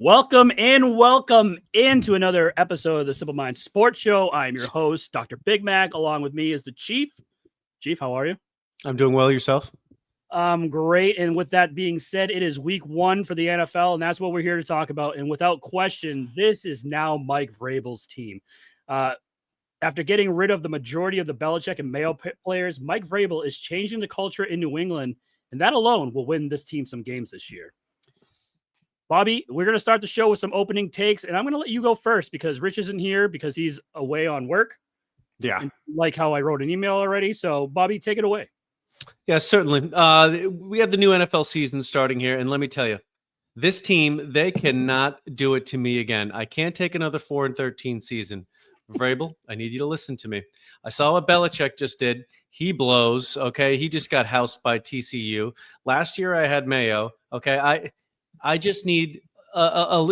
Welcome into another episode of the Simple Mind Sports Show. I'm your host, Dr. Big Mac. Along with me is the Chief. Chief, how are you? I'm doing well. Yourself? Great. And with that being said, it is week 1 for the NFL, and that's what we're here to talk about. And without question, this is now Mike Vrabel's team. After getting rid of the majority of the Belichick and Mayo players, Mike Vrabel is changing the culture in New England, and that alone will win this team some games this year. Bobby, we're going to start the show with some opening takes, and I'm going to let you go first because Rich isn't here because he's away on work. Yeah. And like how I wrote an email already. So, Bobby, take it away. Yeah, certainly. We have the new NFL season starting here, and let me tell you, this team, they cannot do it to me again. I can't take another 4-13 season. Vrabel, I need you to listen to me. I saw what Belichick just did. He blows, okay? He just got housed by TCU. Last year I had Mayo, okay? I just need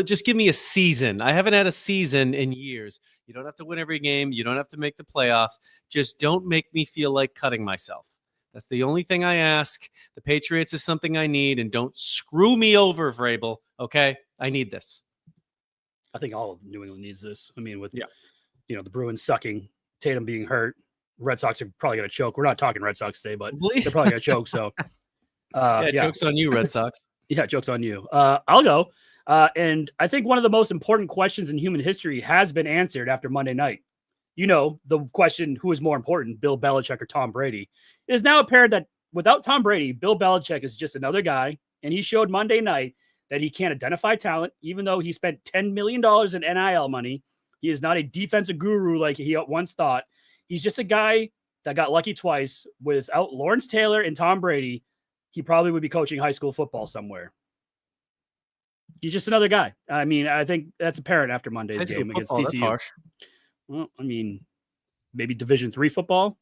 just give me a season. I haven't had a season in years. You don't have to win every game. You don't have to make the playoffs. Just don't make me feel like cutting myself. That's the only thing I ask. The Patriots is something I need, and don't screw me over, Vrabel, okay? I need this. I think all of New England needs this. I mean, with the Bruins sucking, Tatum being hurt, Red Sox are probably going to choke. We're not talking Red Sox today, but they're probably going to choke. So, joke's on you, Red Sox. Yeah, joke's on you. I'll go. And I think one of the most important questions in human history has been answered after Monday night. You know, the question, who is more important, Bill Belichick or Tom Brady? It is now apparent that without Tom Brady, Bill Belichick is just another guy. And he showed Monday night that he can't identify talent, even though he spent $10 million in NIL money. He is not a defensive guru like he once thought. He's just a guy that got lucky twice. Without Lawrence Taylor and Tom Brady, he probably would be coaching high school football somewhere. He's just another guy. I mean, I think that's apparent after Monday's game against TCU. That's harsh. Well, I mean, maybe Division III football.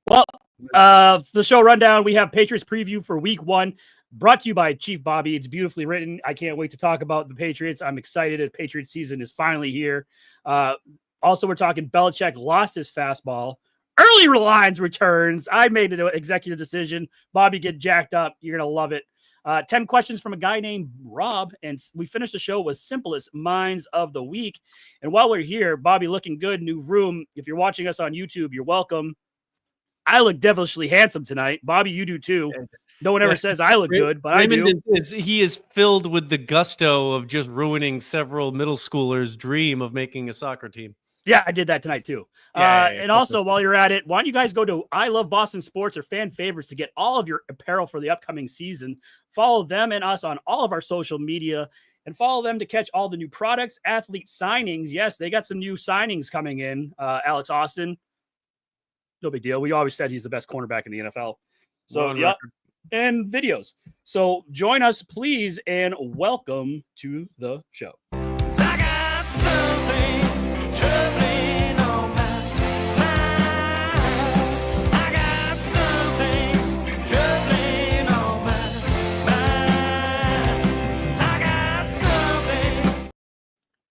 Well, the show rundown, we have Patriots preview for week 1, brought to you by Chief Bobby. It's beautifully written. I can't wait to talk about the Patriots. I'm excited that Patriots season is finally here. Also, we're talking Belichick lost his fastball. Early lines returns. I made an executive decision. Bobby, get jacked up. You're going to love it. 10 questions from a guy named Rob. And we finished the show with simplest minds of the week. And while we're here, Bobby looking good, new room. If you're watching us on YouTube, you're welcome. I look devilishly handsome tonight. Bobby, you do too. No one ever says I look good, but Raymond I do. He is filled with the gusto of just ruining several middle schoolers' dream of making a soccer team. Yeah, I did that tonight too. And also, while you're at it, why don't you guys go to I Love Boston Sports or Fan Favorites to get all of your apparel for the upcoming season. Follow them and us on all of our social media and follow them to catch all the new products, athlete signings. Yes, they got some new signings coming in. Alex Austin, no big deal. We always said he's the best cornerback in the NFL. So, yeah, and videos. So join us, please, and welcome to the show.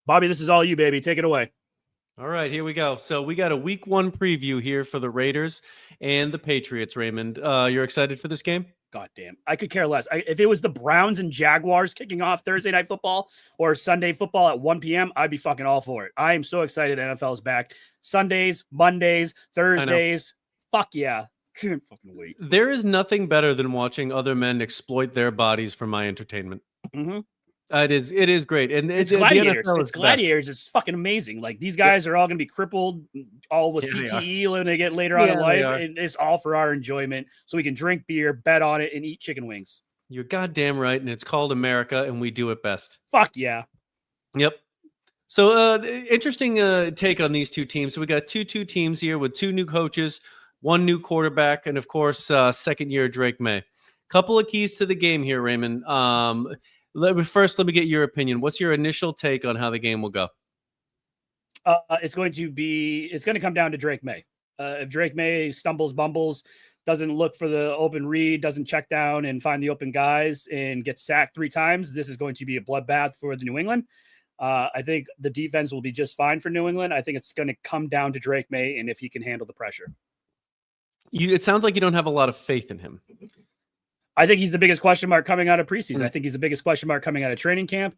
Bobby, this is all you, baby. Take it away. All right, here we go. So we got a week 1 preview here for the Raiders and the Patriots, Raymond. You're excited for this game? God damn. I could care less. If it was the Browns and Jaguars kicking off Thursday night football or Sunday football at 1 p.m., I'd be fucking all for it. I am so excited NFL is back. Sundays, Mondays, Thursdays. Fuck yeah. Can't fucking wait. There is nothing better than watching other men exploit their bodies for my entertainment. Mm-hmm. It is great. And it's gladiators. It's gladiators. It's fucking amazing. Like, these guys are all going to be crippled, all with CTE when they get later on in life. And it's all for our enjoyment. So we can drink beer, bet on it, and eat chicken wings. You're goddamn right. And it's called America, and we do it best. Fuck yeah. Yep. So interesting take on these two teams. So we got two teams here with 2 new coaches, 1 new quarterback, and of course, second year Drake May. Couple of keys to the game here, Raymond. First, let me get your opinion. What's your initial take on how the game will go? It's going to come down to Drake May. If Drake May stumbles, bumbles, doesn't look for the open read, doesn't check down and find the open guys and gets sacked 3 times, this is going to be a bloodbath for the New England. I think the defense will be just fine for New England. I think it's going to come down to Drake May and if he can handle the pressure. It sounds like you don't have a lot of faith in him. I think he's the biggest question mark coming out of preseason. I think he's the biggest question mark coming out of training camp.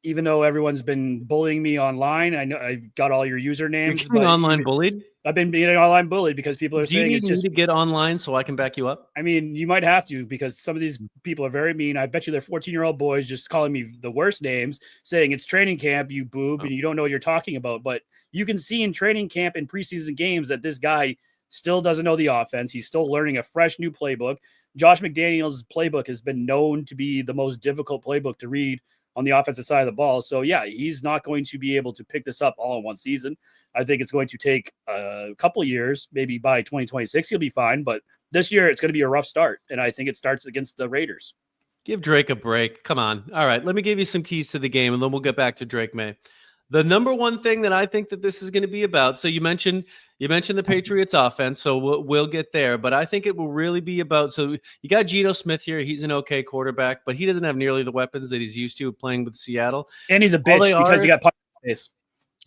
Even though everyone's been bullying me online, I know I've got all your usernames. You're being online bullied? I've been being online bullied because people are saying it's just. Do you need me to get online so I can back you up? I mean, you might have to, because some of these people are very mean. I bet you they're 14-year-old boys just calling me the worst names, saying it's training camp, you boob, and you don't know what you're talking about. But you can see in training camp and preseason games that this guy still doesn't know the offense. He's still learning a fresh new playbook. Josh McDaniels' playbook has been known to be the most difficult playbook to read on the offensive side of the ball. So yeah, he's not going to be able to pick this up all in one season. I think it's going to take a couple years. Maybe by 2026 he'll be fine, but this year it's going to be a rough start, and I think it starts against the Raiders. Give Drake a break. Come on. All right, let me give you some keys to the game, and then we'll get back to Drake May. The number one thing that I think that this is going to be about, so you mentioned the Patriots offense, so we'll get there, but I think it will really be about, so you got Geno Smith here. He's an okay quarterback, but he doesn't have nearly the weapons that he's used to playing with Seattle. And he's a bitch because he got punched in the face.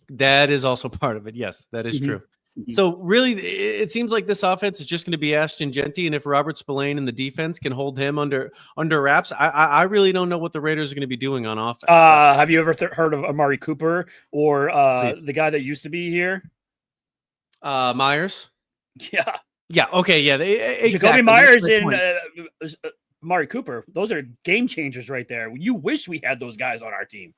That is also part of it. Yes, that is true. So really, it seems like this offense is just going to be Ashton Genty, and if Robert Spillane and the defense can hold him under wraps, I really don't know what the Raiders are going to be doing on offense. Have you ever heard of Amari Cooper or the guy that used to be here? Myers? Yeah. Yeah, okay, yeah. Exactly. Jacoby Myers and Amari Cooper, those are game changers right there. You wish we had those guys on our team.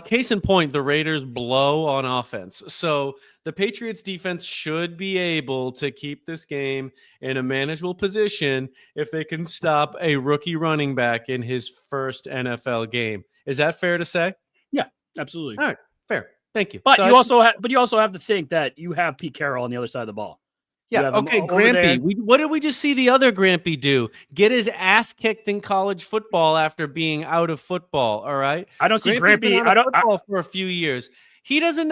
Case in point, the Raiders blow on offense. So the Patriots defense should be able to keep this game in a manageable position if they can stop a rookie running back in his first NFL game. Is that fair to say? Yeah, absolutely. All right, fair. Thank you. But you also have to think that you have Pete Carroll on the other side of the ball. Yeah, okay, Grampy. What did we just see the other Grampy do? Get his ass kicked in college football after being out of football, all right? I don't see Grampy out of football for a few years. He doesn't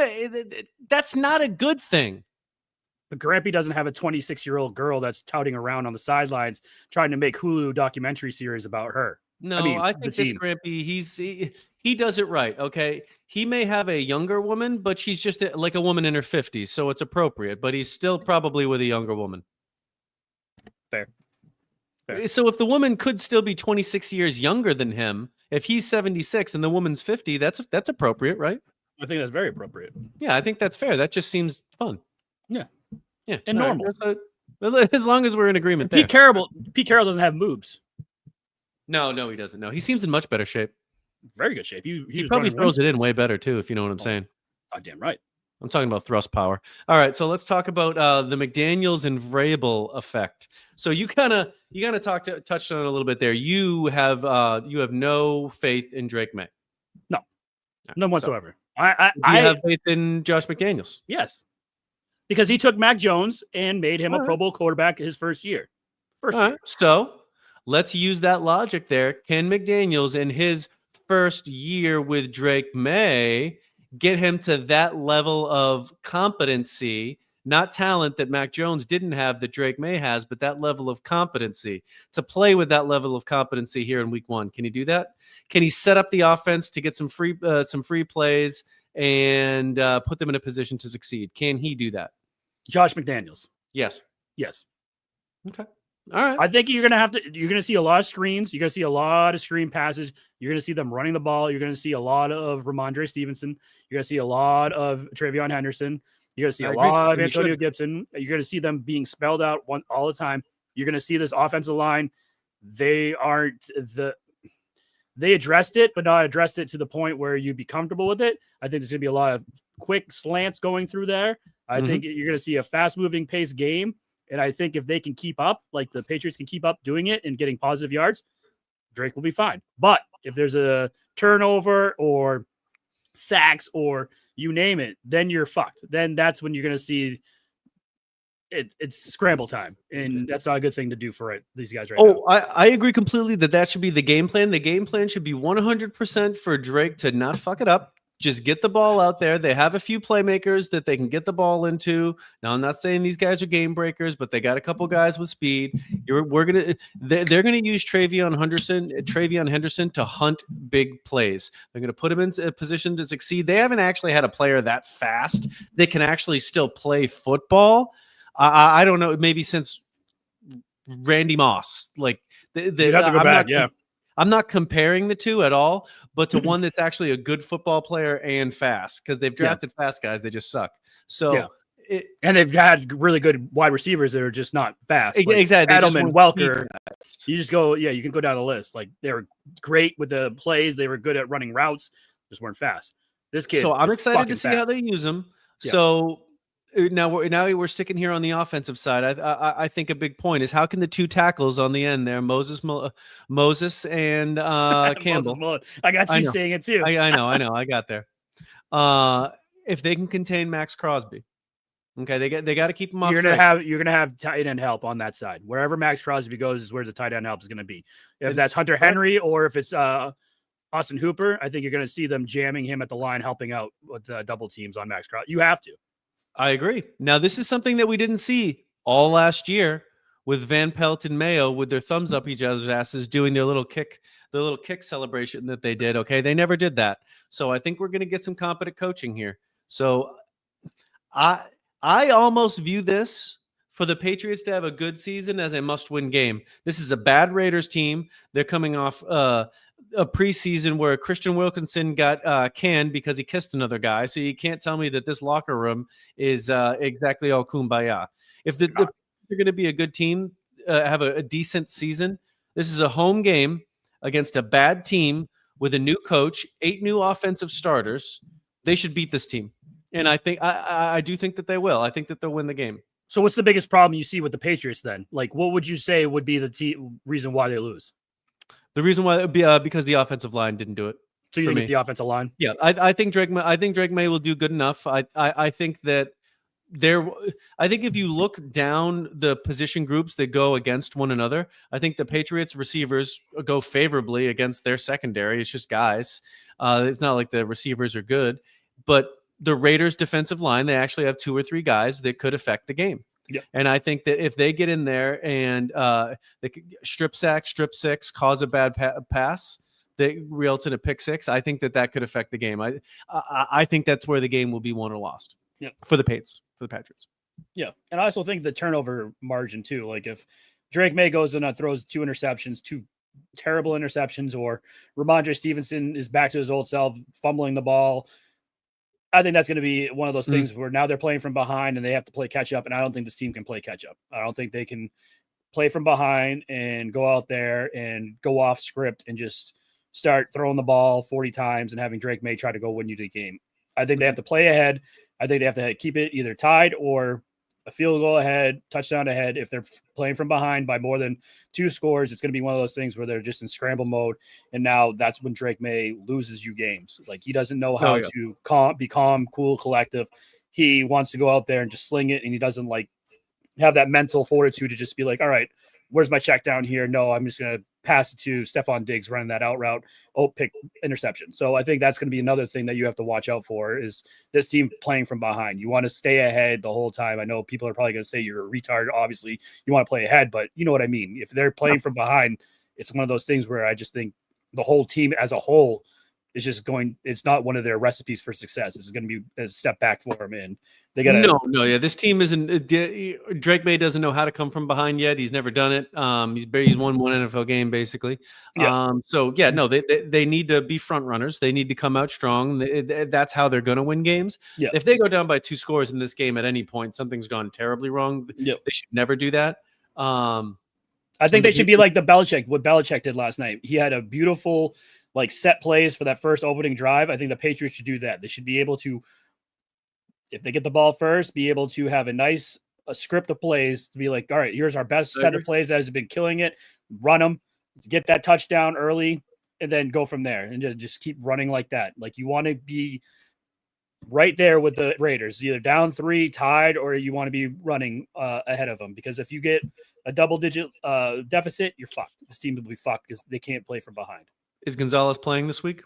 – that's not a good thing. But Grampy doesn't have a 26-year-old girl that's touting around on the sidelines trying to make Hulu documentary series about her. No, I think this Grampy, he does it right, okay? He may have a younger woman, but she's just like a woman in her 50s, so it's appropriate. But he's still probably with a younger woman. Fair. So if the woman could still be 26 years younger than him, if he's 76 and the woman's 50, that's appropriate, right? I think that's very appropriate. Yeah, I think that's fair. That just seems fun. Yeah. And normal. Right. As long as we're in agreement there. Pete Carroll doesn't have moves. No, he doesn't. No, he seems in much better shape. Very good shape. He probably throws it in way better too, if you know what I'm saying. Goddamn right. I'm talking about thrust power. All right, so let's talk about the McDaniels and Vrabel effect. So you kind of touched on it a little bit there. You have no faith in Drake May. No, none whatsoever. Do you have faith in Josh McDaniels? Yes, because he took Mac Jones and made him a Pro Bowl quarterback his first year. Right. So let's use that logic there. Can McDaniels in his first year with Drake May get him to that level of competency, not talent that Mac Jones didn't have that Drake May has, but that level of competency to play with that level of competency here in week one? Can he do that? Can he set up the offense to get some free plays and put them in a position to succeed? Can he do that? Josh McDaniels. Yes. Okay. All right. I think you're going to see a lot of screens. You're going to see a lot of screen passes. You're going to see them running the ball. You're going to see a lot of Ramondre Stevenson. You're going to see a lot of Travion Henderson. You're going to see a lot of Antonio Gibson. You're going to see them being spelled out all the time. You're going to see this offensive line. They addressed it, but not addressed it to the point where you'd be comfortable with it. I think there's going to be a lot of quick slants going through there. I think you're going to see a fast-moving pace game. And I think if they can keep up, like the Patriots can keep up doing it and getting positive yards, Drake will be fine. But if there's a turnover or sacks or you name it, then you're fucked. Then that's when you're going to see it's scramble time. And that's not a good thing to do for these guys right now. I agree completely that should be the game plan. The game plan should be 100% for Drake to not fuck it up. Just get the ball out there. They have a few playmakers that they can get the ball into. Now, I'm not saying these guys are game breakers, but they got a couple guys with speed. They're gonna use Travion Henderson to hunt big plays. They're gonna put him in a position to succeed. They haven't actually had a player that fast that can actually still play football. I don't know, maybe since Randy Moss. Like You'd have to go back. Yeah. I'm not comparing the two at all, but to one that's actually a good football player and fast, because they've drafted fast guys. They just suck. So and they've had really good wide receivers that are just not fast. Like exactly. Edelman, Welker. You just go, you can go down the list. Like they were great with the plays. They were good at running routes, just weren't fast. This kid. So I'm excited to see how they use him. Yeah. So now we're sticking here on the offensive side. I think a big point is how can the two tackles on the end there, Moses and Campbell. I got you saying it too. I know. I got there. If they can contain Max Crosby. Okay, they got to keep him off. You're gonna have tight end help on that side. Wherever Max Crosby goes is where the tight end help is gonna be. If that's Hunter Henry or if it's Austin Hooper, I think you're gonna see them jamming him at the line, helping out with double teams on Max Crosby. You have to. I agree. Now this is something that we didn't see all last year with Van Pelt and Mayo with their thumbs up each other's asses doing their little kick celebration that they did. Okay, they never did that. So I think we're gonna get some competent coaching here. So I almost view this for the Patriots to have a good season as a must-win game. This is a bad Raiders team. They're coming off a preseason where Christian Wilkinson got canned because he kissed another guy. So you can't tell me that this locker room is exactly all kumbaya. If they're going to be a good team, have a decent season, this is a home game against a bad team with a new coach, 8 new offensive starters. They should beat this team. And I think I do think that they will. I think that they'll win the game. So what's the biggest problem you see with the Patriots then? Like, what would you say would be the reason why they lose? The reason why would be because the offensive line didn't do it. So you think it's the offensive line? Yeah, I think Drake May will do good enough. I think that I think if you look down the position groups that go against one another, I think the Patriots receivers go favorably against their secondary. It's just guys. It's not like the receivers are good, but the Raiders defensive line, they actually have 2 or 3 guys that could affect the game. Yep. And I think that if they get in there and they could strip sack, strip six, cause a bad pass that results in a pick six, I think that could affect the game. I think that's where the game will be won or lost. Yep. For the Patriots. Yeah. And I also think the turnover margin too. Like if Drake May goes in and throws 2 interceptions, 2 terrible interceptions, or Ramondre Stevenson is back to his old self, fumbling the ball, I think that's going to be one of those things where now they're playing from behind and they have to play catch up. And I don't think this team can play catch up. I don't think they can play from behind and go out there and go off script and just start throwing the ball 40 times and having Drake May try to go win you the game. I think they have to play ahead. I think they have to keep it either tied or a field goal ahead, touchdown ahead. If they're playing from behind by more than 2 scores, it's going to be one of those things where they're just in scramble mode. And now that's when Drake May loses you games. Like he doesn't know how to be calm, cool, collective. He wants to go out there and just sling it. And he doesn't like have that mental fortitude to just be like, all right, where's my check down here? No, I'm just going to pass it to Stephon Diggs running that out route. Pick interception. So I think that's going to be another thing that you have to watch out for is this team playing from behind. You want to stay ahead the whole time. I know people are probably going to say you're a retard. Obviously you want to play ahead, but you know what I mean? If they're playing from behind, it's one of those things where I just think the whole team as a whole is just going, it's not one of their recipes for success. It's going to be a step back for them. And they got no. This team isn't, Drake May doesn't know how to come from behind yet. He's never done it. He's won 1 NFL game basically. Yeah. They need to be front runners. They need to come out strong. That's how they're going to win games. Yeah. If they go down by 2 scores in this game at any point, something's gone terribly wrong. Yeah. They should never do that. I think they should be like what Belichick did last night. He had a beautiful, like set plays for that first opening drive. I think the Patriots should do that. They should be able to, if they get the ball first, be able to have a script of plays to be like, all right, here's our best set of plays that has been killing it. Run them, get that touchdown early, and then go from there and just keep running like that. Like you want to be right there with the Raiders, either down 3, tied, or you want to be running ahead of them. Because if you get a double-digit deficit, you're fucked. This team will be fucked because they can't play from behind. Is Gonzalez playing this week?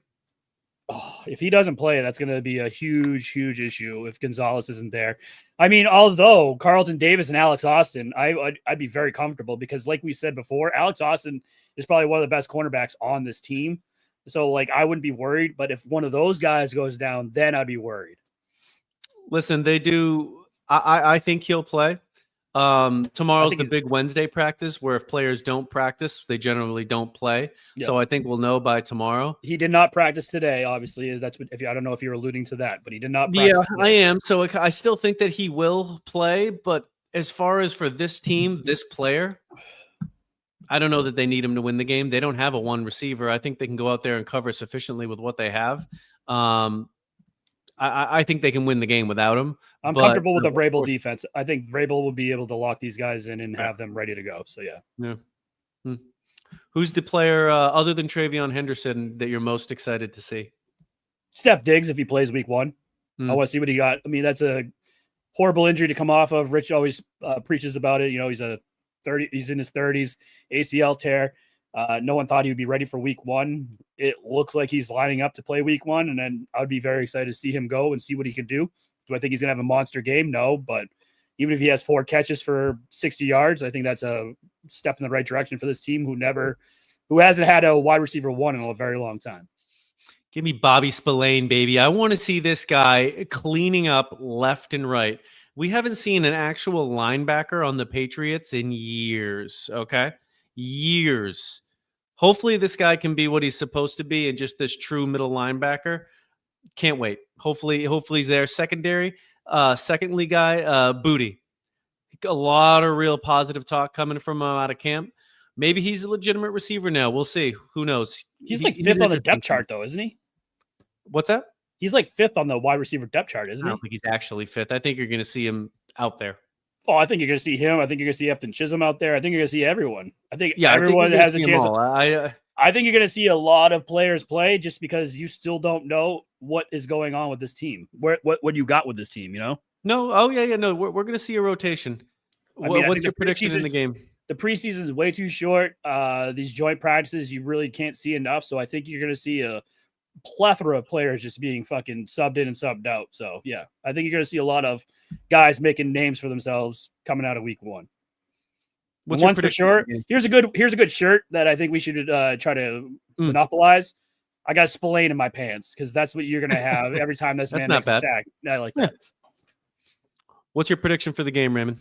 Oh, if he doesn't play, that's going to be a huge, huge issue if Gonzalez isn't there. I mean, although Carlton Davis and Alex Austin, I'd be very comfortable because like we said before, Alex Austin is probably one of the best cornerbacks on this team. So like, I wouldn't be worried, but if one of those guys goes down, then I'd be worried. Listen, they do. I think he'll play. Tomorrow's the big Wednesday practice where if players don't practice, they generally don't play. Yep. So I think we'll know by tomorrow. He did not practice today, obviously. That's what, I don't know if you're alluding to that, but he did not practice today. I am. So I still think that he will play, but as far as for this team, this player, I don't know that they need him to win the game. They don't have a one receiver. I think they can go out there and cover sufficiently with what they have. I think they can win the game without him. I'm comfortable with the Vrabel defense. I think Vrabel will be able to lock these guys in and have them ready to go. So, yeah. Who's the player other than Travion Henderson that you're most excited to see? Steph Diggs, if he plays week 1. I want to see what he got. I mean, that's a horrible injury to come off of. Rich always preaches about it. You know, he's in his 30s, ACL tear. No one thought he would be ready for week 1. It looks like he's lining up to play week 1, and then I would be very excited to see him go and see what he can do. Do I think he's going to have a monster game? No, but even if he has 4 catches for 60 yards, I think that's a step in the right direction for this team who hasn't had a wide receiver 1 in a very long time. Give me Bobby Spillane, baby. I want to see this guy cleaning up left and right. We haven't seen an actual linebacker on the Patriots in years, okay? Years. Hopefully this guy can be what he's supposed to be and just this true middle linebacker. Can't wait. Hopefully he's there. Secondary, secondly guy, Booty. A lot of real positive talk coming from him out of camp. Maybe he's a legitimate receiver now. We'll see. Who knows? He's like 5th on the depth chart, though, isn't he? What's that? He's like 5th on the wide receiver depth chart, isn't he? I don't think he's actually 5th. I think you're going to see him out there. Oh, I think you're going to see him. I think you're going to see Efton Chisholm out there. I think you're going to see everyone. I think everyone has a chance. I think you're going to see a lot of players play just because you still don't know what is going on with this team. What you got with this team, you know? No. Oh, yeah. No, we're going to see a rotation. What's your prediction in the game? The preseason is way too short. These joint practices, you really can't see enough. So I think you're going to see a plethora of players just being fucking subbed in and subbed out. So, yeah, I think you're going to see a lot of guys making names for themselves coming out of week 1. What's one for sure? Here's a good shirt that I think we should try to monopolize. I got Spillane in my pants because that's what you're going to have every time this man makes a sack. I like that. What's your prediction for the game, Raymond?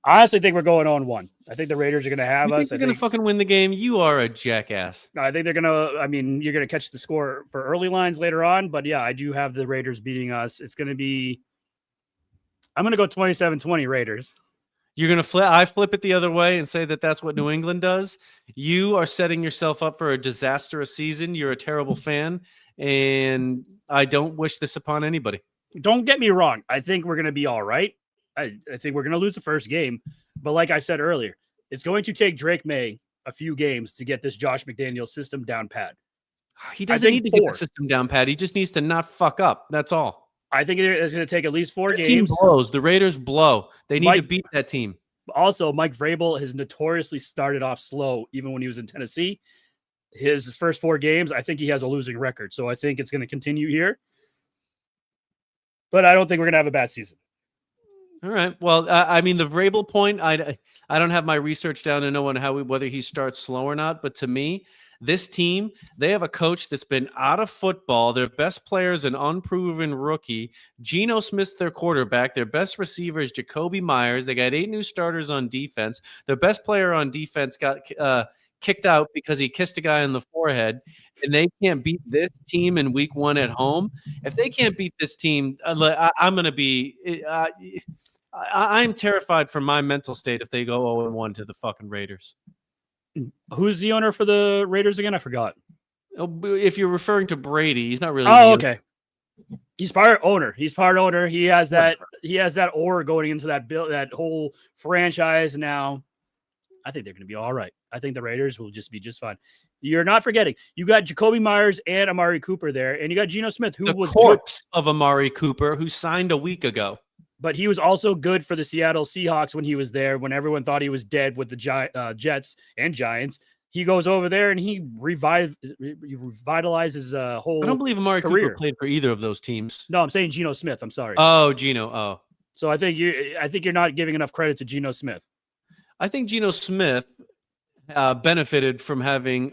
I honestly think we're going on 1. I think the Raiders are going to have us. They're going to fucking win the game. You are a jackass. I think they're going to. I mean, you're going to catch the score for early lines later on, but yeah, I do have the Raiders beating us. It's going to be. I'm going to go 27-20 Raiders. You're going to flip. I flip it the other way and say that that's what New England does. You are setting yourself up for a disastrous season. You're a terrible fan, and I don't wish this upon anybody. Don't get me wrong. I think we're going to be all right. I think we're going to lose the first game. But like I said earlier, it's going to take Drake May a few games to get this Josh McDaniels system down pat. He doesn't need to get the system down pat. He just needs to not fuck up. That's all. I think it's going to take at least 4 games. Team blows. The Raiders blow. They need to beat that team. Also, Mike Vrabel has notoriously started off slow, even when he was in Tennessee. His first 4 games, I think he has a losing record. So I think it's going to continue here. But I don't think we're going to have a bad season. All right. Well, I mean, the Vrabel point, I don't have my research down to know whether he starts slow or not. But to me, this team, they have a coach that's been out of football. Their best player is an unproven rookie. Geno Smith's their quarterback. Their best receiver is Jacoby Myers. They got 8 new starters on defense. Their best player on defense got kicked out because he kissed a guy on the forehead, and they can't beat this team in week 1 at home. If they can't beat this team, I'm going to be I'm terrified for my mental state if they go 0-1 to the fucking Raiders. Who's the owner for the Raiders again? I forgot. If you're referring to Brady, he's not really. Oh, okay. He's part owner. He has that. He has that aura going into that whole franchise now. I think they're going to be all right. I think the Raiders will just be just fine. You're not forgetting. You got Jacoby Myers and Amari Cooper there, and you got Geno Smith, who was corpse of Amari Cooper, who signed a week ago. But he was also good for the Seattle Seahawks when he was there, when everyone thought he was dead with the Jets and Giants. He goes over there and he revitalizes his whole I don't believe Amari career. Cooper played for either of those teams. No, I'm saying Geno Smith. I'm sorry. Oh, Geno. Oh. So I think you're not giving enough credit to Geno Smith. I think Geno Smith benefited from having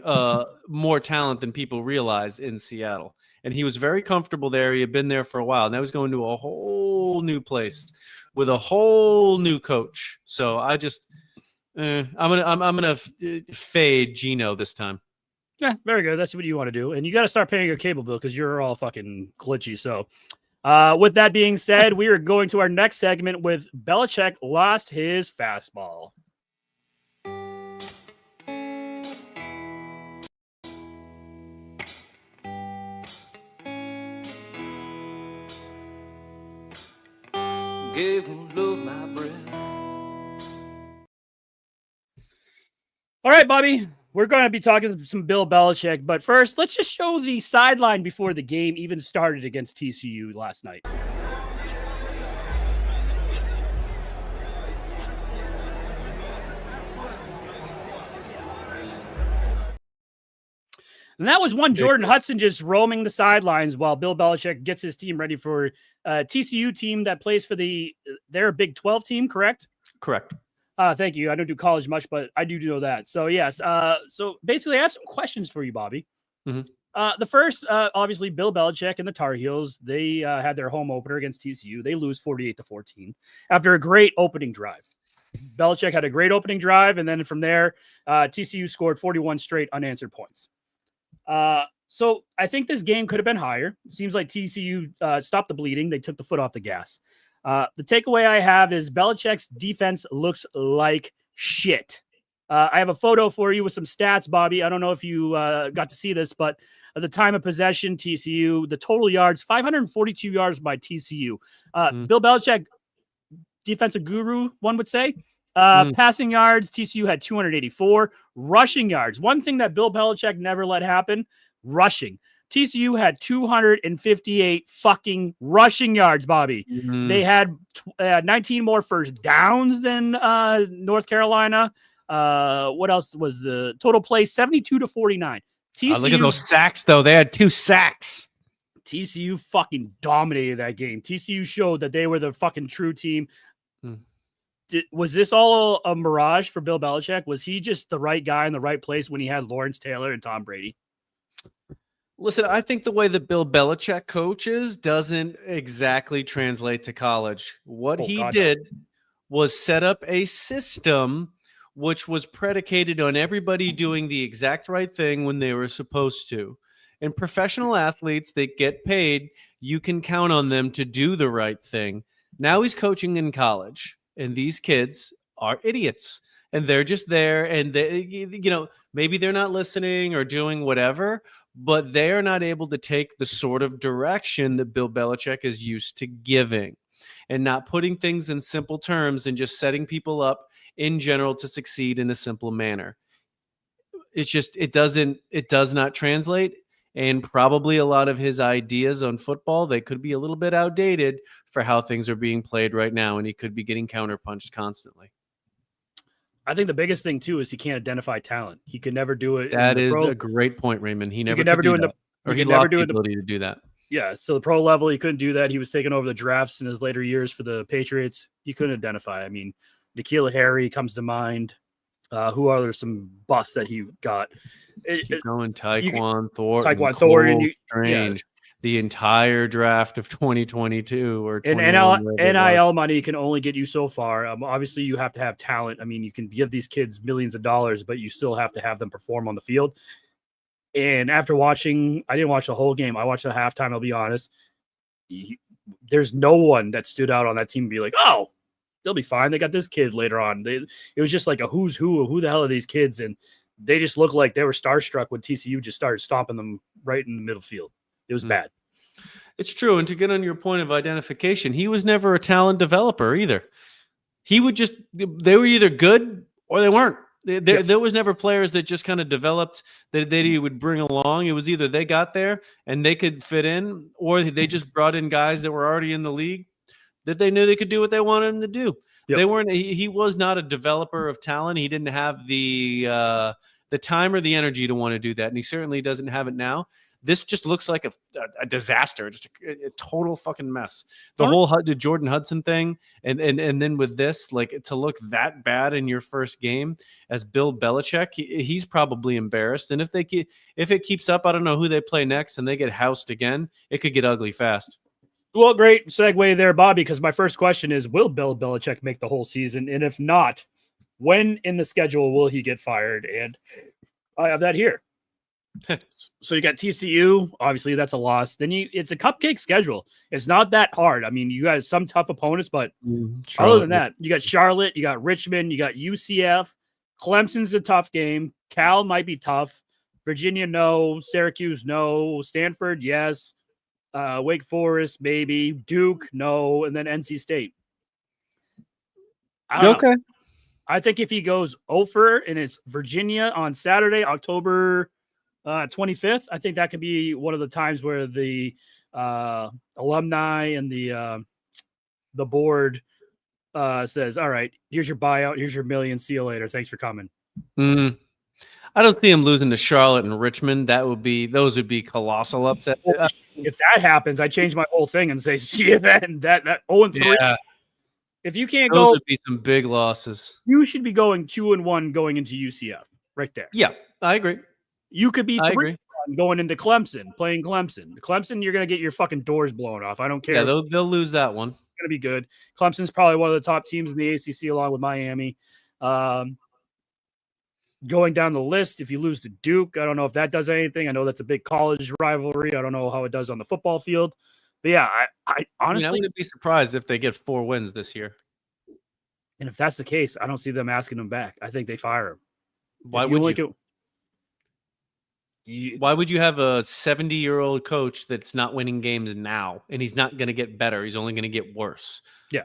more talent than people realize in Seattle. And he was very comfortable there. He had been there for a while. Now he's going to a whole new place with a whole new coach. So I just I'm gonna fade Gino this time. Yeah, very good. That's what you want to do. And you got to start paying your cable bill because you're all fucking glitchy. So, with that being said, we are going to our next segment with Belichick lost his fastball. Gave love my breath. All right, Bobby, we're going to be talking some Bill Belichick, but first, let's just show the sideline before the game even started against TCU last night. And that was one Jordan Hudson just roaming the sidelines while Bill Belichick gets his team ready for a TCU team that plays for their Big 12 team, correct? Correct. Thank you. I don't do college much, but I do know that. So, yes. So, basically, I have some questions for you, Bobby. Mm-hmm. The first, obviously, Bill Belichick and the Tar Heels, they had their home opener against TCU. They lose 48-14 after a great opening drive. Belichick had a great opening drive, and then from there, TCU scored 41 straight unanswered points. So I think this game could have been higher. It seems like TCU stopped the bleeding. They took the foot off the gas. The takeaway I have is Belichick's defense looks like shit. I have a photo for you with some stats, Bobby. I don't know if you got to see this, but at the time of possession, TCU, the total yards, 542 yards by TCU. Bill Belichick, defensive guru, one would say. Passing yards, TCU had 284. Rushing yards, one thing that Bill Belichick never let happen, rushing. TCU had 258 fucking rushing yards, Bobby. Mm-hmm. They had 19 more first downs than North Carolina. What else was the total play? 72-49. TCU, look at those sacks, though. They had 2 sacks. TCU fucking dominated that game. TCU showed that they were the fucking true team. Was this all a mirage for Bill Belichick? Was he just the right guy in the right place when he had Lawrence Taylor and Tom Brady? Listen, I think the way that Bill Belichick coaches doesn't exactly translate to college. What he did was set up a system which was predicated on everybody doing the exact right thing when they were supposed to. And professional athletes that get paid, you can count on them to do the right thing. Now he's coaching in college, and these kids are idiots. And they're just there, and they, maybe they're not listening or doing whatever, but they are not able to take the sort of direction that Bill Belichick is used to giving, and not putting things in simple terms and just setting people up in general to succeed in a simple manner. It's just, it does not translate. And probably a lot of his ideas on football, they could be a little bit outdated for how things are being played right now. And he could be getting counterpunched constantly. I think the biggest thing too is he can't identify talent. He could never do it. That is a great point, Raymond. He never could do it. He lost the ability to do that. Yeah, so the pro level, he couldn't do that. He was taking over the drafts in his later years for the Patriots. He couldn't identify. I mean, N'Keal Harry comes to mind. Who are there some busts that he got? Keep going. Taekwon Thornton. Taekwon Thornton. Strange. The entire draft of 2022 or 21. And NIL money can only get you so far. Obviously, you have to have talent. I mean, you can give these kids millions of dollars, but you still have to have them perform on the field. And after watching, I didn't watch the whole game. I watched the halftime, I'll be honest. There's no one that stood out on that team and be like, oh, they'll be fine. They got this kid later on. It was just like a who's who the hell are these kids? And they just looked like they were starstruck when TCU just started stomping them right in the middle field. It was bad. It's true. And to get on your point of identification, he was never a talent developer either. They were either good or they weren't. There was never players that just kind of developed that he would bring along. It was either they got there and they could fit in, or they just brought in guys that were already in the league that they knew they could do what they wanted them to do. Yep. He was not a developer of talent. He didn't have the time or the energy to want to do that. And he certainly doesn't have it now. This just looks like a disaster, just a total fucking mess. The whole Jordan Hudson thing, and then with this, like, to look that bad in your first game as Bill Belichick, he's probably embarrassed. And if it keeps up, I don't know who they play next, and they get housed again, it could get ugly fast. Well, great segue there, Bobby, because my first question is, will Bill Belichick make the whole season? And if not, when in the schedule will he get fired? And I have that here. So you got TCU, obviously that's a loss. Then it's a cupcake schedule. It's not that hard. I mean, you got some tough opponents, but other than that, you got Charlotte, you got Richmond, you got UCF. Clemson's a tough game. Cal might be tough. Virginia, no. Syracuse, no. Stanford, yes. Wake Forest, maybe. Duke, no. And then NC State. I don't know. I think if he goes over and it's Virginia on Saturday, October 25th, I think that could be one of the times where the alumni and the board says, all right, here's your buyout, here's your million, see you later, thanks for coming. I don't see him losing to Charlotte and Richmond. Those would be colossal upset. If that happens, I change my whole thing and say, see you then. That 0-3. Yeah. If you can't those go, would be some big losses. You should be going 2-1 going into UCF right there. Yeah, I agree. You could be 3-1 going into Clemson, playing Clemson. Clemson, you're going to get your fucking doors blown off. I don't care. Yeah, they'll lose that one. It's going to be good. Clemson's probably one of the top teams in the ACC along with Miami. Going down the list, if you lose to Duke, I don't know if that does anything. I know that's a big college rivalry. I don't know how it does on the football field. But yeah, I honestly, I wouldn't be surprised if they get 4 wins this year. And if that's the case, I don't see them asking him back. I think they fire him. Why would you? Why would you have a 70-year-old coach that's not winning games now, and he's not going to get better? He's only going to get worse. Yeah.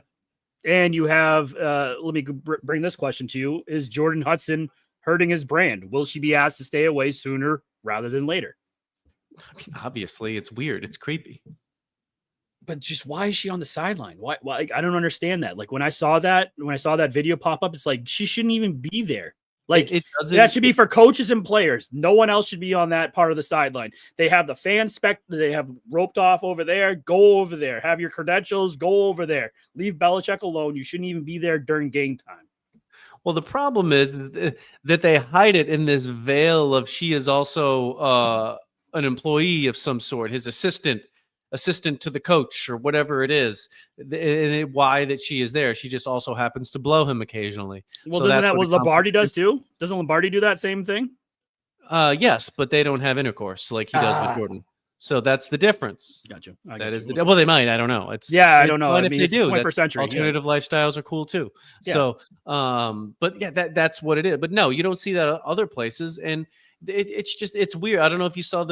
And you have, let me bring this question to you. Is Jordan Hudson hurting his brand? Will she be asked to stay away sooner rather than later? I mean, obviously, it's weird. It's creepy. But just why is she on the sideline? Why? I don't understand that. Like when I saw that video pop up, it's like she shouldn't even be there. Like that should be for coaches and players. No one else should be on that part of the sideline. They have the fan spec. They have roped off over there. Go over there. Have your credentials. Go over there. Leave Belichick alone. You shouldn't even be there during game time. Well, the problem is that they hide it in this veil of she is also an employee of some sort, his assistant to the coach or whatever it is. And why that she is there? She just also happens to blow him occasionally. Well, doesn't that what Lombardi does too? Doesn't Lombardi do that same thing? Yes, but they don't have intercourse like he does with Jordan. So that's the difference. Gotcha. That is the well, they might. I don't know. I don't know. I mean, if they do, 21st century. Alternative lifestyles are cool too. Yeah. So, but yeah, that's what it is. But no, you don't see that at other places, and it's weird. I don't know if you saw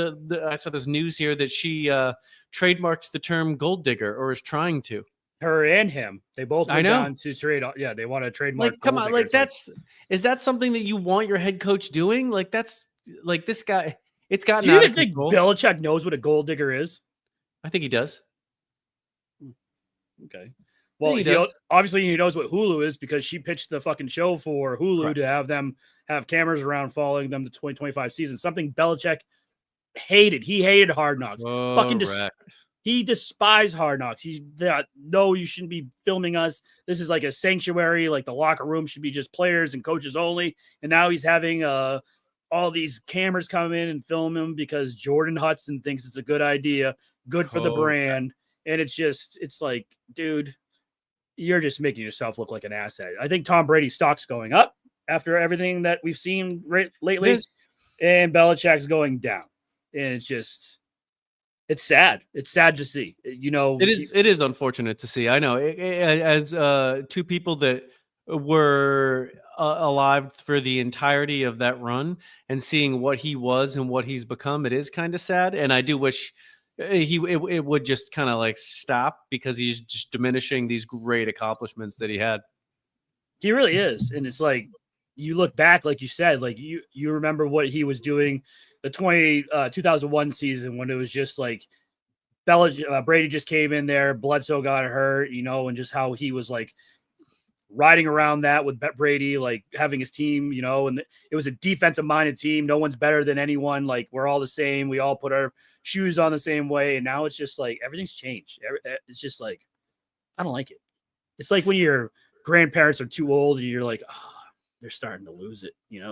I saw this news here that she trademarked the term gold digger, or is trying to. Her and him, they both went down to trade. Yeah, they want to trademark. Like, come on, like is that something that you want your head coach doing? Like that's like this guy. It's gotten. Do you even think Belichick knows what a gold digger is? I think he does. Okay. Well, obviously he knows what Hulu is because she pitched the fucking show for Hulu to have them have cameras around following them the 2025 season. Something Belichick hated. He hated Hard Knocks. He despised Hard Knocks. He thought, no, you shouldn't be filming us. This is like a sanctuary. Like the locker room should be just players and coaches only. And now he's having all these cameras come in and film him because Jordan Hudson thinks it's a good idea, good for the brand. And it's like, dude, you're just making yourself look like an asset. I think Tom Brady's stock's going up after everything that we've seen lately, and Belichick's going down. And it's sad. It's sad to see. It is unfortunate to see. I know. As two people that were alive for the entirety of that run and seeing what he was and what he's become, it is kind of sad. And I do wish it would just kind of like stop because he's just diminishing these great accomplishments that he had. He really is. And it's like, you look back, like you said, like you remember what he was doing the 2001 season when it was just like Brady just came in there, Bledsoe got hurt, and just how he was like riding around that with Brady, like having his team, and it was a defensive minded team. No one's better than anyone. Like we're all the same. We all put our shoes on the same way. And now it's just like, everything's changed. It's just like, I don't like it. It's like when your grandparents are too old and you're like, oh, they're starting to lose it. You're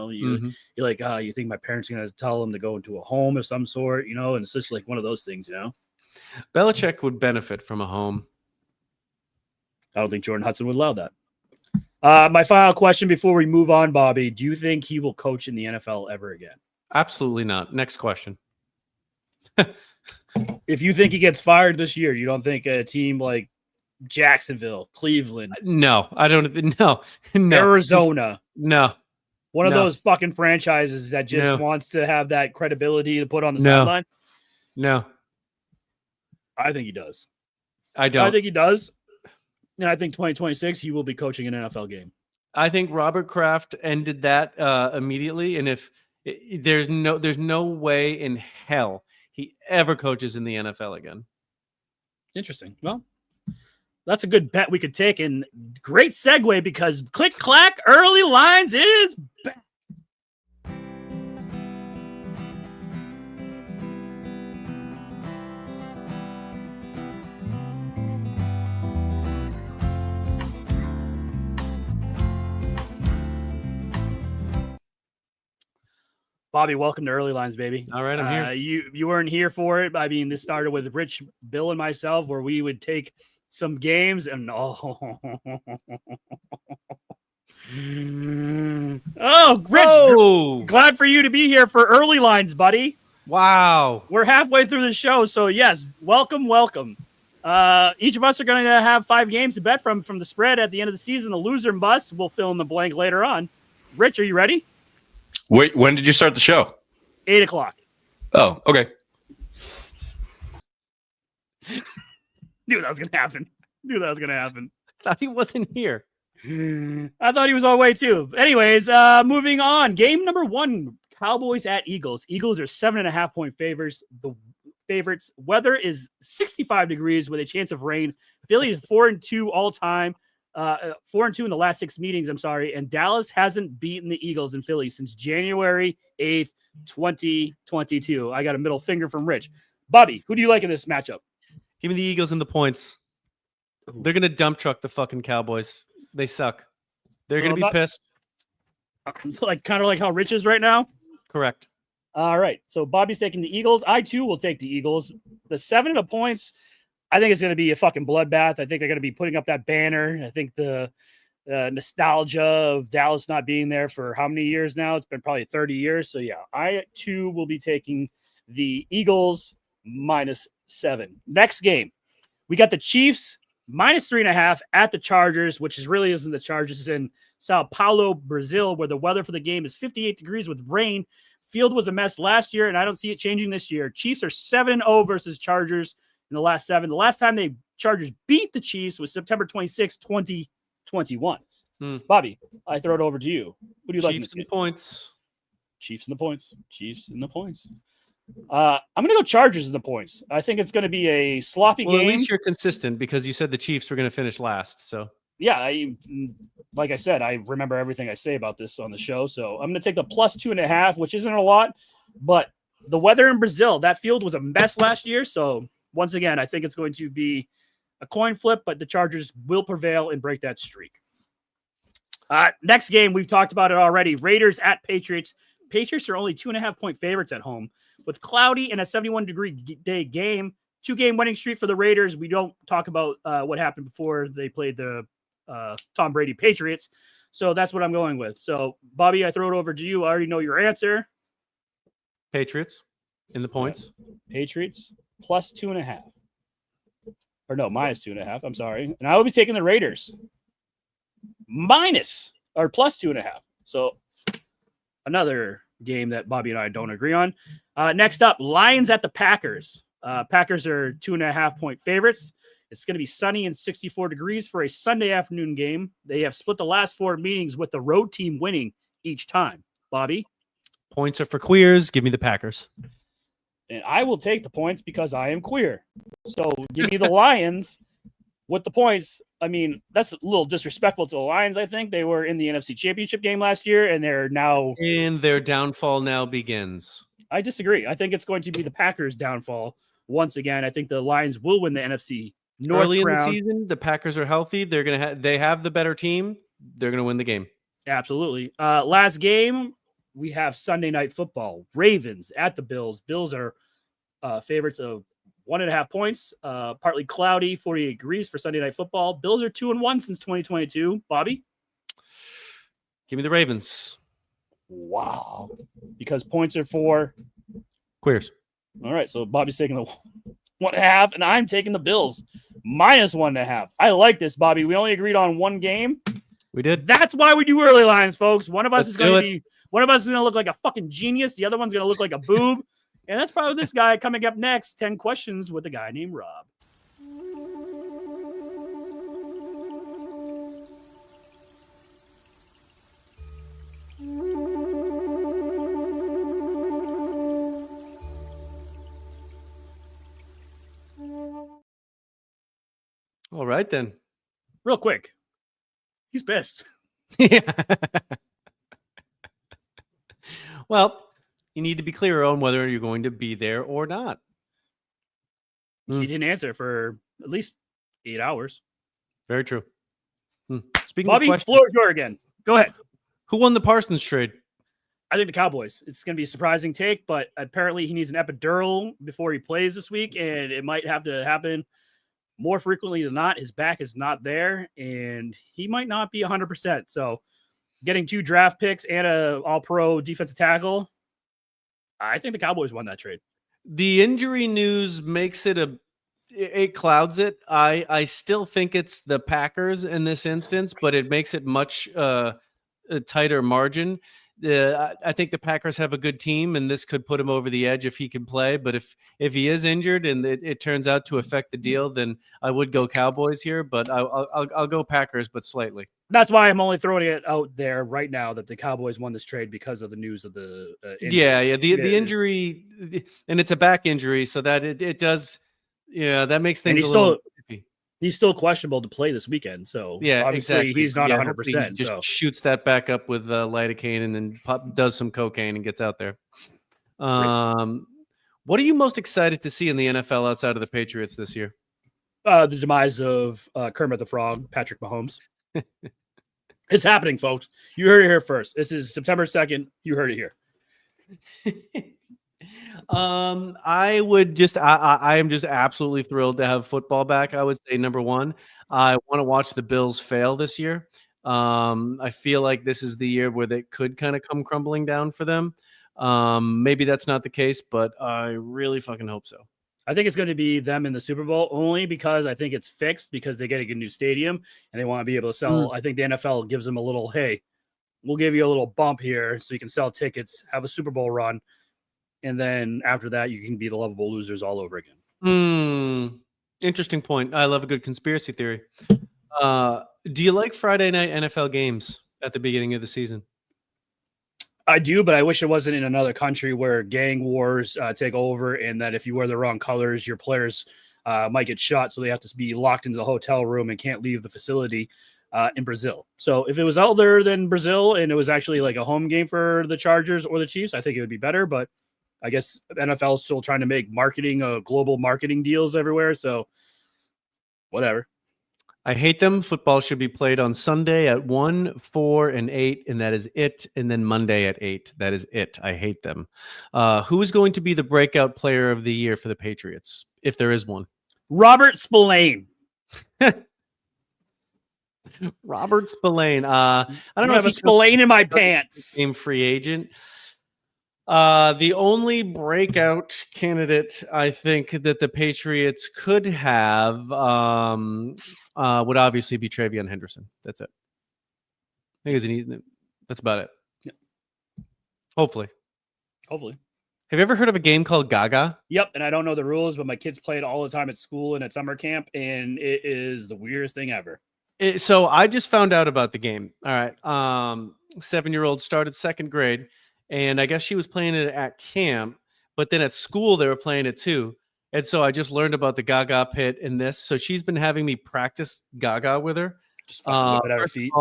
like, you think my parents are going to tell them to go into a home of some sort, and it's just like one of those things, Belichick would benefit from a home. I don't think Jordan Hudson would allow that. My final question before we move on, Bobby, do you think he will coach in the NFL ever again? Absolutely not. Next question. If you think he gets fired this year, you don't think a team like Jacksonville, Cleveland, No, I don't. No, Arizona, no, one of those fucking franchises that just wants to have that credibility to put on the sideline? No. I think he does. I don't. I think he does. And I think 2026, he will be coaching an NFL game. I think Robert Kraft ended that immediately. And if there's no way in hell he ever coaches in the NFL again. Interesting. Well, that's a good bet we could take. And great segue because Click Clack Early Lines is back. Bobby, welcome to Early Lines, baby. All right, I'm here. You weren't here for it. I mean, this started with Rich, Bill, and myself, where we would take some games and Rich, glad for you to be here for Early Lines, buddy. Wow, we're halfway through the show, so yes, welcome. Each of us are going to have 5 games to bet from the spread at the end of the season. The loser and bust will fill in the blank later on. Rich, are you ready? Wait, when did you start the show? 8 o'clock. Oh, okay. Knew that was going to happen. I thought he wasn't here. I thought he was on the way too. Anyways, moving on. Game number 1, Cowboys at Eagles. Eagles are 7.5-point favorites. The favorites. Weather is 65 degrees with a chance of rain. Philly is 4-2 all time. 4-2 in the last 6 meetings. I'm sorry. And Dallas hasn't beaten the Eagles in Philly since January 8th, 2022. I got a middle finger from Rich. Bobby, who do you like in this matchup? Give me the Eagles and the points. They're going to dump truck the fucking Cowboys. They suck. They're going to be pissed. Kind of like how Rich is right now? Correct. All right. So Bobby's taking the Eagles. I, too, will take the Eagles. The 7 points, I think it's going to be a fucking bloodbath. I think they're going to be putting up that banner. I think the nostalgia of Dallas not being there for how many years now? It's been probably 30 years. So, yeah, I, too, will be taking the Eagles -7. Next game, we got the Chiefs -3.5 at the Chargers, which really isn't the Chargers. It's in Sao Paulo, Brazil, where the weather for the game is 58 degrees with rain. Field was a mess last year, and I don't see it changing this year. Chiefs are 7-0 versus Chargers in the last 7. The last time the Chargers beat the Chiefs was September 26, 2021. Bobby, I throw it over to you. Who do you like? Chiefs and points. Chiefs and the points. Chiefs and the points. I'm going to go Chargers in the points. I think it's going to be a sloppy game. At least you're consistent because you said the Chiefs were going to finish last. So yeah, like I said, I remember everything I say about this on the show. So I'm going to take the +2.5, which isn't a lot, but the weather in Brazil, that field was a mess last year. So once again, I think it's going to be a coin flip, but the Chargers will prevail and break that streak. Next game, we've talked about it already. Raiders at Patriots. Patriots are only 2.5-point favorites at home. With cloudy and a 71-degree day game, 2-game winning streak for the Raiders. We don't talk about what happened before they played the Tom Brady Patriots. So that's what I'm going with. So, Bobby, I throw it over to you. I already know your answer. Patriots in the points. Patriots +2.5. Or no, -2.5. I'm sorry. And I will be taking the Raiders +2.5. So another game that Bobby and I don't agree on. Next up, Lions at the Packers. Packers are 2.5-point favorites. It's going to be sunny and 64 degrees for a Sunday afternoon game. They have split the last 4 meetings with the road team winning each time. Bobby? Points are for queers. Give me the Packers. And I will take the points because I am queer. So give me the Lions with the points. I mean, that's a little disrespectful to the Lions, I think. They were in the NFC Championship game last year, and they're now... And their downfall now begins. I disagree. I think it's going to be the Packers' downfall once again. I think the Lions will win the NFC North Early crown. In the season, the Packers are healthy. They're gonna they have the better team. They're gonna win the game. Absolutely. Last game, we have Sunday Night Football. Ravens at the Bills. Bills are favorites of 1.5 points. Partly cloudy, 48 degrees for Sunday Night Football. Bills are 2-1 since 2022. Bobby? Give me the Ravens. Wow. Because points are for Queers. All right, so Bobby's taking the 1.5, and I'm taking the Bills -1.5. I like this, Bobby. We only agreed on one game. We did. That's why we do early lines, folks. One of us Let's is do going to it. be one of us is going to look like a fucking genius. The other one's going to look like a boob. And that's probably this guy coming up next. 10 questions with a guy named Rob. All right, then. Real quick. He's pissed. Yeah. Well, you need to be clear on whether you're going to be there or not. He didn't answer for at least 8 hours. Very true. Speaking Bobby, of questions, floor is yours again. Go ahead. who won the Parsons trade? I think the Cowboys. It's going to be a surprising take, but apparently he needs an epidural before he plays this week, and it might have to happen more frequently than not. His back is not there, and he might not be 100%. So getting 2 draft picks and a all-pro defensive tackle, I think the Cowboys won that trade. The injury news makes it it clouds it. I still think it's the Packers in this instance, but it makes it much a tighter margin. I think the Packers have a good team, and this could put him over the edge if he can play. But if he is injured and it turns out to affect the deal, then I would go Cowboys here. But I'll go Packers, but slightly. That's why I'm only throwing it out there right now that the Cowboys won this trade because of the news of the injury. Yeah. The injury, and it's a back injury, so that it does. Yeah, that makes things a little iffy. He's still questionable to play this weekend. So yeah, obviously exactly. he's not 100%. He just shoots that back up with lidocaine and then does some cocaine and gets out there. What are you most excited to see in the NFL outside of the Patriots this year? The demise of Kermit the Frog, Patrick Mahomes. It's happening, folks. You heard it here first. This is September 2nd. You heard it here. I am just absolutely thrilled to have football back. I would say number one, I want to watch the Bills fail this year. I feel like this is the year where they could kind of come crumbling down for them. Maybe that's not the case, but I really fucking hope so. I think it's going to be them in the Super Bowl only because I think it's fixed because they're getting a new stadium and they want to be able to sell. I think the NFL gives them a little, hey, we'll give you a little bump here so you can sell tickets, have a Super Bowl run. And then after that, you can be the lovable losers all over again. Interesting point. I love a good conspiracy theory. Do you like Friday night NFL games at the beginning of the season? I do, but I wish it wasn't in another country where gang wars take over and that if you wear the wrong colors, your players might get shot. So they have to be locked into the hotel room and can't leave the facility in Brazil. So if it was other than Brazil and it was actually like a home game for the Chargers or the Chiefs, I think it would be better. But I guess NFL is still trying to make marketing global marketing deals everywhere. So whatever. I hate them. Football should be played on Sunday at 1, 4, and 8, and that is it. And then Monday at 8. That is it. I hate them. Who is going to be the breakout player of the year for the Patriots, if there is one? Robert Spillane. Robert Spillane. I don't know if he's Spillane in my pants. Game free agent. The only breakout candidate I think that the Patriots could have would obviously be Travion Henderson. That's it. I think that's about it. Yeah. Hopefully. Have you ever heard of a game called Gaga? Yep, and I don't know the rules, but my kids play it all the time at school and at summer camp, and it is the weirdest thing ever. So I just found out about the game. All right. 7-year-old started second grade. And I guess she was playing it at camp, but then at school they were playing it too. And so I just learned about the Gaga pit in this. So she's been having me practice Gaga with her. Just fucking whip it out her feet.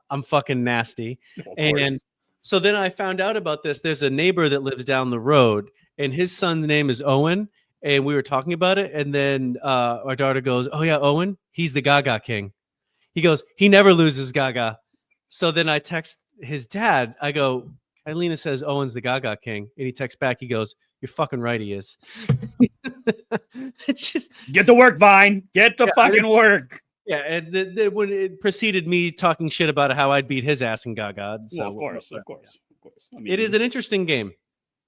I'm fucking nasty. And so then I found out about this. There's a neighbor that lives down the road, and his son's name is Owen. And we were talking about it. And then our daughter goes, "Oh yeah, Owen, he's the Gaga king." He goes, "He never loses Gaga." So then I text his dad. I go, "Alina says Owen's the Gaga king," and he texts back. He goes, "You're fucking right, he is." It's just Get to work, Vine. Get to fucking work. yeah. And when it preceded me talking shit about how I'd beat his ass in Gaga. So Well, of course. I mean, it is an interesting game.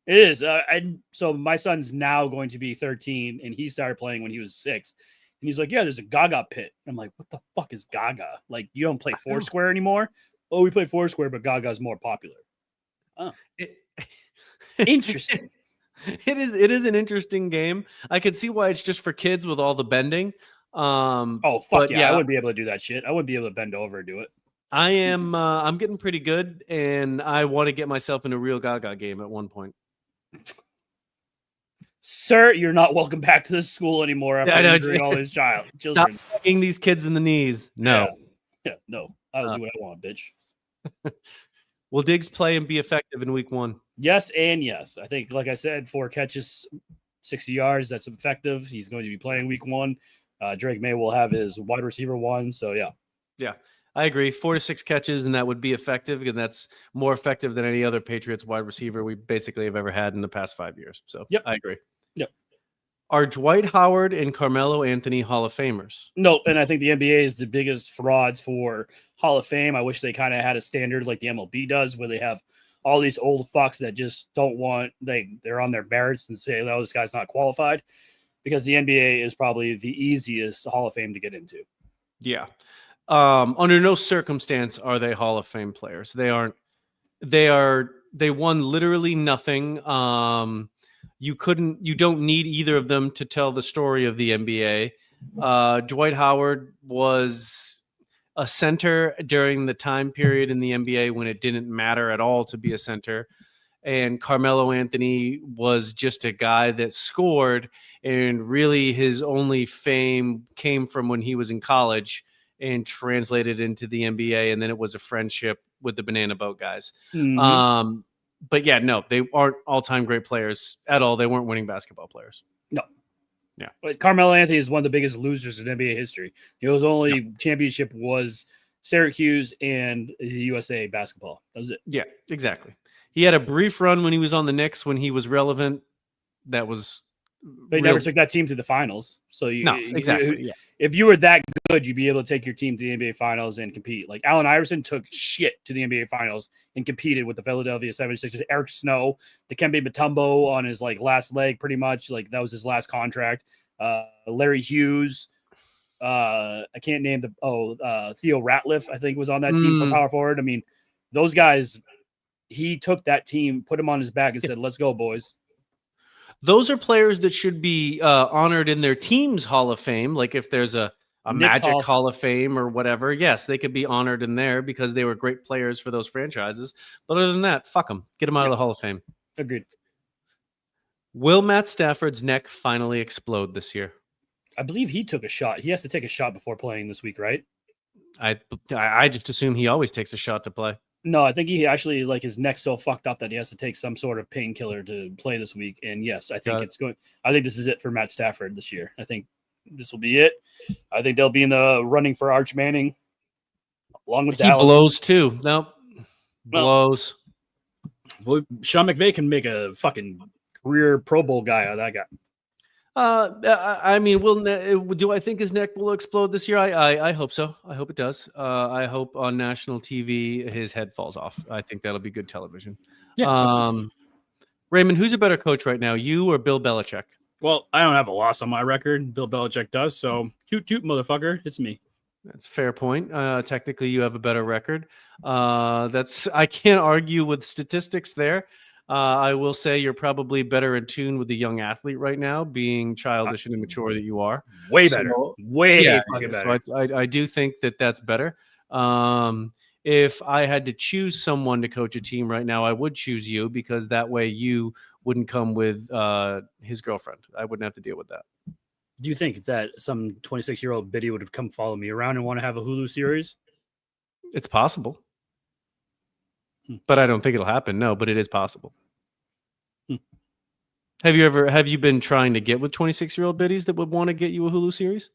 It is. So my son's now going to be 13, and he started playing when he was 6. And he's like, "Yeah, there's a Gaga pit." I'm like, "What the fuck is Gaga? Like, you don't play Foursquare anymore?" "Oh, we play Foursquare, but Gaga's more popular." Oh, interesting. It is an interesting game. I could see why it's just for kids with all the bending. Oh, fuck yeah. I wouldn't be able to do that shit. I wouldn't be able to bend over and do it. I'm getting pretty good, and I want to get myself in a real Gaga game at one point. Sir, you're not welcome back to this school anymore after injuring all his children. Stop fucking these kids in the knees. No. Yeah, no. I'll do what I want, bitch. Will Diggs play and be effective in week 1? Yes and yes. I think, like I said, 4 catches, 60 yards. That's effective. He's going to be playing week 1. Drake May will have his wide receiver 1. So, yeah. Yeah, I agree. 4 to 6 catches, and that would be effective, and that's more effective than any other Patriots wide receiver we basically have ever had in the past 5 years. So, yep. I agree. Yep. Are Dwight Howard and Carmelo Anthony Hall of Famers? No, and I think the NBA is the biggest frauds for Hall of Fame. I wish they kind of had a standard like the MLB does, where they have all these old fucks that just don't want they're on their merits and say, "Oh, this guy's not qualified," because the NBA is probably the easiest Hall of Fame to get into. Yeah. Under no circumstance are they Hall of Fame players. They aren't. They won literally nothing. You don't need either of them to tell the story of the NBA. Dwight Howard was a center during the time period in the NBA when it didn't matter at all to be a center. And Carmelo Anthony was just a guy that scored, and really his only fame came from when he was in college and translated into the NBA. And then it was a friendship with the Banana Boat guys. Mm-hmm. But yeah, no, they aren't all-time great players at all. They weren't winning basketball players. No. Yeah. But Carmelo Anthony is one of the biggest losers in NBA history. His only championship was Syracuse and the USA basketball. That was it. Yeah, exactly. He had a brief run when he was on the Knicks when he was relevant. That was But he never took that team to the finals. So if you were that good, you'd be able to take your team to the NBA finals and compete. Like Allen Iverson took shit to the NBA finals and competed with the Philadelphia 76ers. Eric Snow, Dikembe Mutombo on his last leg, pretty much. Like that was his last contract. Larry Hughes. I can't name Theo Ratliff, I think, was on that team for power forward. I mean, those guys, he took that team, put him on his back and said, "Let's go, boys." Those are players that should be honored in their team's Hall of Fame. Like if there's a Magic Hall of Fame or whatever, yes, they could be honored in there because they were great players for those franchises. But other than that, fuck them. Get them out of the Hall of Fame. Agreed. Will Matt Stafford's neck finally explode this year? I believe he took a shot. He has to take a shot before playing this week, right? I just assume he always takes a shot to play. No, I think he actually his neck's so fucked up that he has to take some sort of painkiller to play this week. And yes, I think I think this is it for Matt Stafford this year. I think this will be it. I think they'll be in the running for Arch Manning along with Dallas. He blows too. Nope. Blows. Well, Sean McVay can make a fucking career Pro Bowl guy out of that guy. I mean, do I think his neck will explode this year? I hope so. I hope it does. I hope on national TV his head falls off. I think that'll be good television. Yeah. Raymond, who's a better coach right now, you or Bill Belichick? Well, I don't have a loss on my record. Bill Belichick does. So toot toot, motherfucker. It's me. That's a fair point. Technically, you have a better record. I can't argue with statistics there. I will say you're probably better in tune with the young athlete right now, being childish and immature that you are. Way better. Fucking better. So I do think that that's better. If I had to choose someone to coach a team right now, I would choose you because that way you wouldn't come with his girlfriend. I wouldn't have to deal with that. Do you think that some 26-year-old biddy would have come follow me around and want to have a Hulu series? It's possible. But I don't think it'll happen. No, but it is possible. Have you been trying to get with 26-year-old biddies that would want to get you a Hulu series?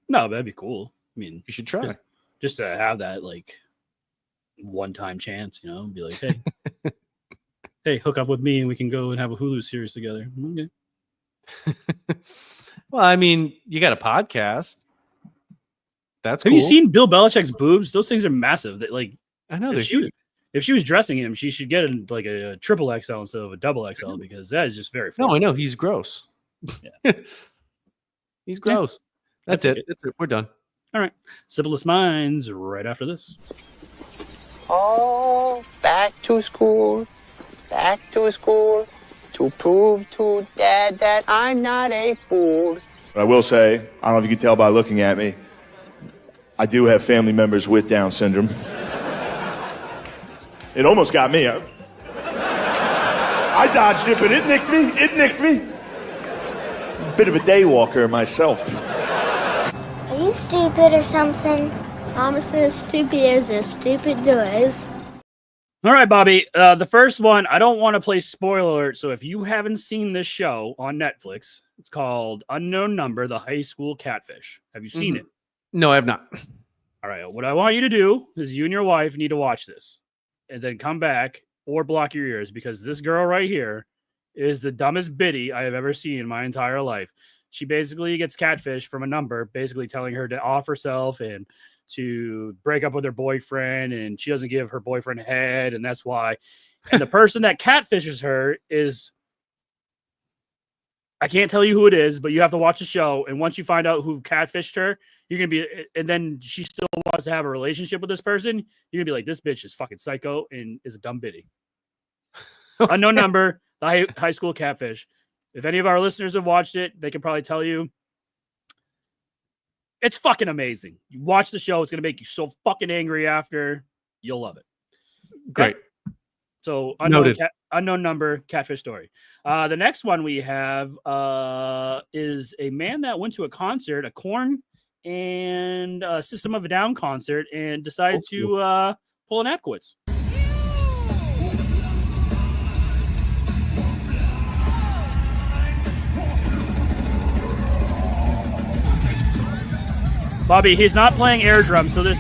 No, that'd be cool. I mean, you should try. Just to have that one-time chance, be like, hey, hey, hook up with me and we can go and have a Hulu series together. Okay. Well, I mean, you got a podcast. That's Have cool. you seen Bill Belichick's boobs? Those things are massive. That like I know they're huge. if she was dressing him, she should get like a triple XL instead of a double XL because that is just very. No, I know he's gross. Yeah. He's gross. That's it. That's it. We're done. All right. Simplest Minds right after this. Oh, back to school to prove to Dad that I'm not a fool. I will say, I don't know if you can tell by looking at me, I do have family members with Down syndrome. It almost got me. I dodged it, but it nicked me. Bit of a day walker myself. Are you stupid or something? I'm as stupid as a stupid does. All right, Bobby. The first one, I don't want to play spoiler alert. So if you haven't seen this show on Netflix, it's called Unknown Number, The High School Catfish. Have you seen it? No, I have not. All right. What I want you to do is you and your wife need to watch this and then come back or block your ears because this girl right here is the dumbest biddy I have ever seen in my entire life. She basically gets catfish from a number, basically telling her to off herself and to break up with her boyfriend, and she doesn't give her boyfriend head, and that's why. And the person that catfishes her is, I can't tell you who it is, but you have to watch the show, and once you find out who catfished her, you're going to be, and then she still wants to have a relationship with this person, you're going to be like, this bitch is fucking psycho and is a dumb biddy. Okay. Unknown Number, The High School Catfish. If any of our listeners have watched it, they can probably tell you it's fucking amazing. You watch the show, it's going to make you so fucking angry after. You'll love it. Great. So, Unknown Number, Catfish Story. The next one we have is a man that went to a concert, a Korn and System of a Down concert, and decided to pull an Apkowitz. Bobby, he's not playing air drums, so this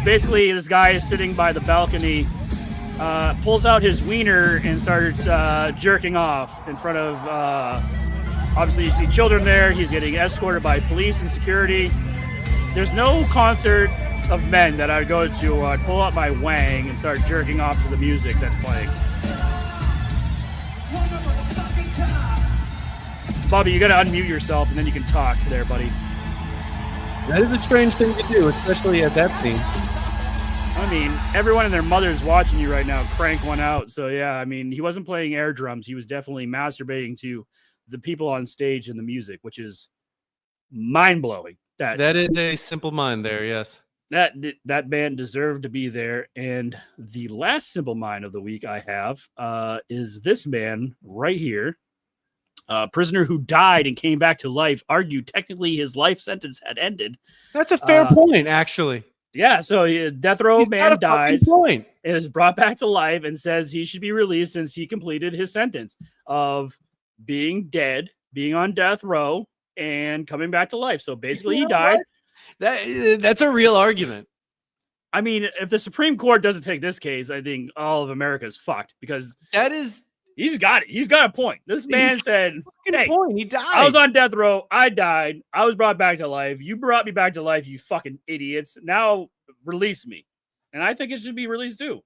guy is sitting by the balcony, pulls out his wiener and starts jerking off in front of, obviously you see children there. He's getting escorted by police and security. There's no concert of men that I would go to. I'd pull out my wang and start jerking off to the music that's playing. Bobby, you got to unmute yourself and then you can talk there, buddy. That is a strange thing to do, especially at that scene. I mean, everyone and their mother's watching you right now. Crank one out. So, yeah, I mean, he wasn't playing air drums. He was definitely masturbating to the people on stage and the music, which is mind-blowing. That is a simple mind there, yes. That band deserved to be there. And the last simple mind of the week I have is this man right here. A prisoner who died and came back to life, argued technically his life sentence had ended. That's a fair point, actually. Yeah, so death row man dies, is brought back to life, and says he should be released since he completed his sentence of being dead, being on death row, and coming back to life. So basically, he died. That's a real argument. I mean, if the Supreme Court doesn't take this case, I think all of America is fucked because that is. He's got it. He's got a point. This man said, hey, point. He died. I was on death row. I died. I was brought back to life. You brought me back to life, you fucking idiots. Now release me. And I think it should be released too.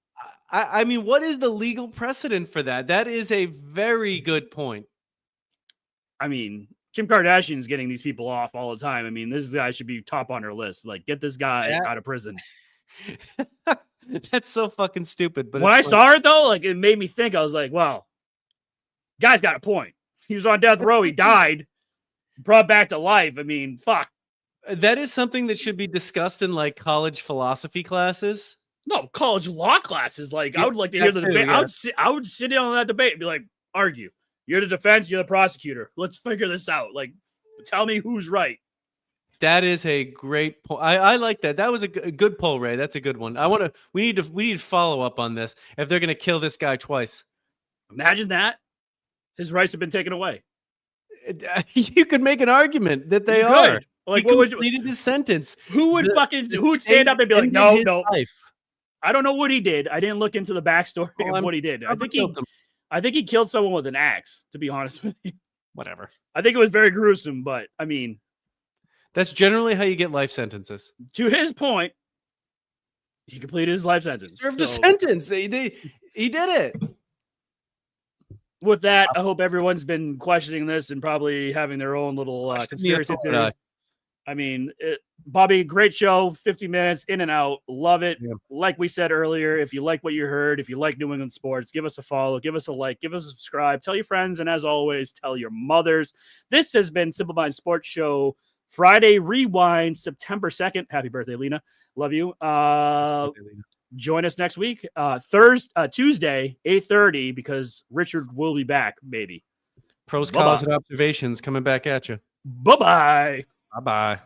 I mean, what is the legal precedent for that? That is a very good point. I mean, Kim Kardashian's getting these people off all the time. I mean, this guy should be top on her list. Like, get this guy out of prison. That's so fucking stupid. But when I saw it, though, like, it made me think. I was like, wow. Guy's got a point. He was on death row. He died, brought back to life. I mean, fuck. That is something that should be discussed in like college philosophy classes. No, college law classes. Like, I would like to hear the debate. Yeah. I would sit in on that debate and be like, argue. You're the defense. You're the prosecutor. Let's figure this out. Like, tell me who's right. That is a great poll. I like that. That was a good poll, Ray. That's a good one. We need to follow up on this if they're going to kill this guy twice. Imagine that. His rights have been taken away. You could make an argument that they are. Like, what would completed his sentence? Who would stand up and be like, no. Life. I don't know what he did. I didn't look into the backstory of what he did. I think he killed someone with an axe, to be honest with you. Whatever. I think it was very gruesome, but I mean, That's generally how you get life sentences. To his point, he completed his life sentence. Served a sentence. He did it. With that, I hope everyone's been questioning this and probably having their own little conspiracy theory. I mean, Bobby, great show, 50 minutes in and out. Love it. Yeah. Like we said earlier, if you like what you heard, if you like New England sports, give us a follow, give us a like, give us a subscribe, tell your friends, and as always, tell your mothers. This has been Simple Mind Sports Show Friday Rewind, September 2nd. Happy birthday, Lena. Love you. Join us next week, Tuesday, 8:30, because Richard will be back, maybe. Pros, cons, and observations coming back at you. Bye-bye. Bye-bye.